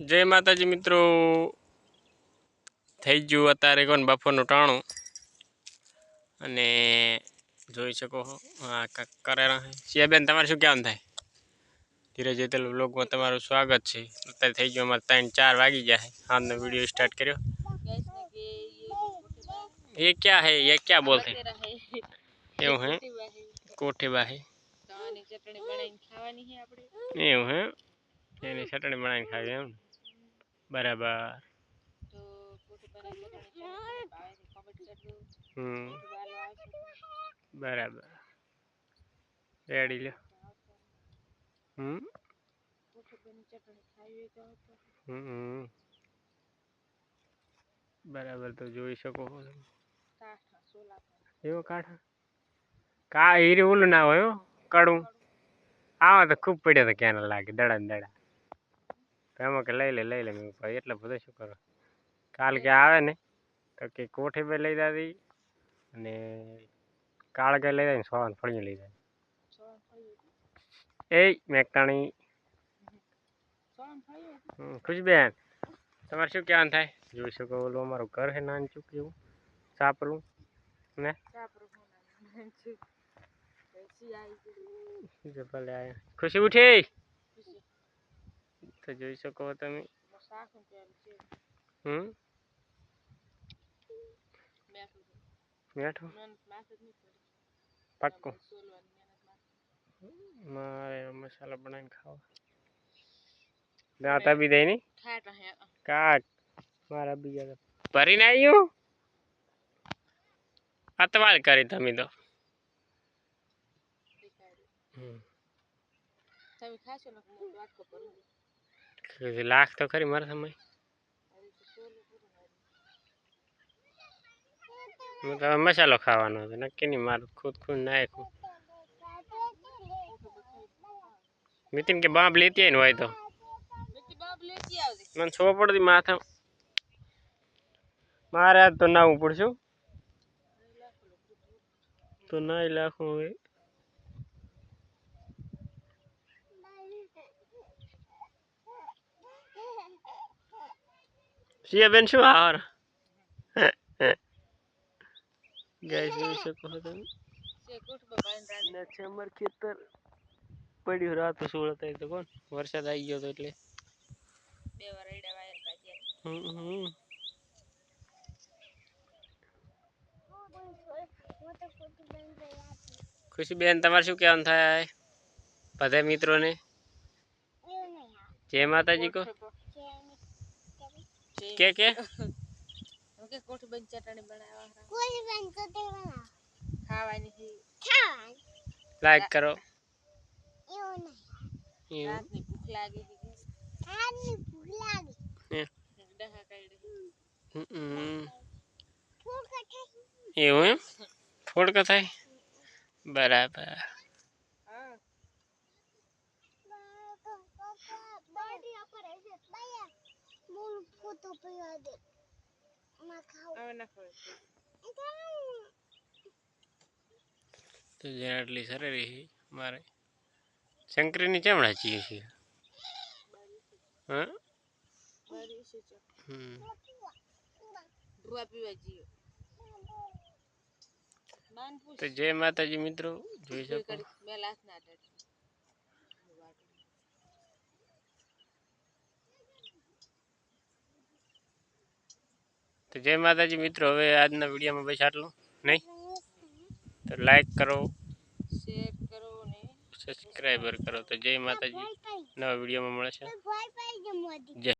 जय माताजी मित्रों થઈ ગયું અત્યારે કોણ બપોરનું ટાણું અને જોઈ શકો આ કરે સિયાબેન તમારે શું કહેવાનું થાય ધીરે જેતેલ વ્લોગમાં તમારું સ્વાગત છે અત્યારે થઈ ગયું અમારે 3-4 વાગી ગયા है हमने वीडियो स्टार्ट કર્યો ये क्या है ये क्या बोलते हैं એવું है कोठे बाहे ખાવાની ચટણી બનાવીને ખાવાની છે આપણે એવું હે એની ચટણી બનાવીને ખાવી એમ બરાબર बराबर रेडी लो बराबर तो જોઈ શકો એવો કાઠા કા હીરે ઓલું ના હોય કડું આવા તો ખૂબ પડ્યા તો ક્યાં લાગે દડા દડા તો એમાં કે લઈ લે મેં ભાઈ એટલે બધું શું કરો કાલ કે આવે ને તો કે કોઠે બે લઈ દાદી અને કાળ ગાય લઈ જાય સોવાન ફળી લઈ જાય એ મેકટાણી ખુશબેન તમારે શું કહેવાનું થાય જોઈ શકો ઓલું અમારું ઘર છે નાન ચૂક જેવું સાપરું ને ભલે ખુશી ઉઠી તો જોઈ શકો તમે મેઠું પક્કું મારે મસાલા બનાવીને ખાવા દાંતા બી દઈ ની કાટ મારા બીજા ભરીને આવ્યું અતવાળ કરી તમે તો લાખ તો ખરી મારા સમય હું તો મસાલો ખાવાનો હતો નક્કી નહીં મારું ખુદ નાખું नितिन के बाप लेती है भाई तो मन छो पड़ दी माथा मारे तो ना ऊपर छो तो ना लाखों हुए सिया बेन शू हार गाइस જોઈ શકો તમે नेक्स्ट हमर खेतर પડ્યું રાત સોળતા તો કોણ વરસાદ આવી ગયો તો એટલે બે વાર રેડા વાયર કાઢ્યા ખુશી બેન તમારે શું કહેવાનું થાય બધા મિત્રોને જય માતાજી કો કે ઓકે કોઠી બન ચટણી બનાવવા કોઈ બન ચટણી બનાવ ખાવાની છે લાઈક કરો રાતની ભૂખ લાગી રાતની ભૂખ લાગી ડહા કાઢી એવું એમ ફોડકા થાય બરાબર હા બાડી ઉપર છે બાયા મૂળ ફોટો પયા દે માં ખાવ હવે ના ખાવ તો જેટલી સરેરી મારે શંકરીની ચમડા છીએ છે હા તો જય માતાજી મિત્રો જોઈ શકો તો જય માતાજી મિત્રો હવે આજના વિડીયોમાં બસ આટલું નહીં તો લાઈક કરો શેર કરો ને સબસ્ક્રાઇબર કરો તો જય માતાજી નવા વિડીયોમાં મળે છે જય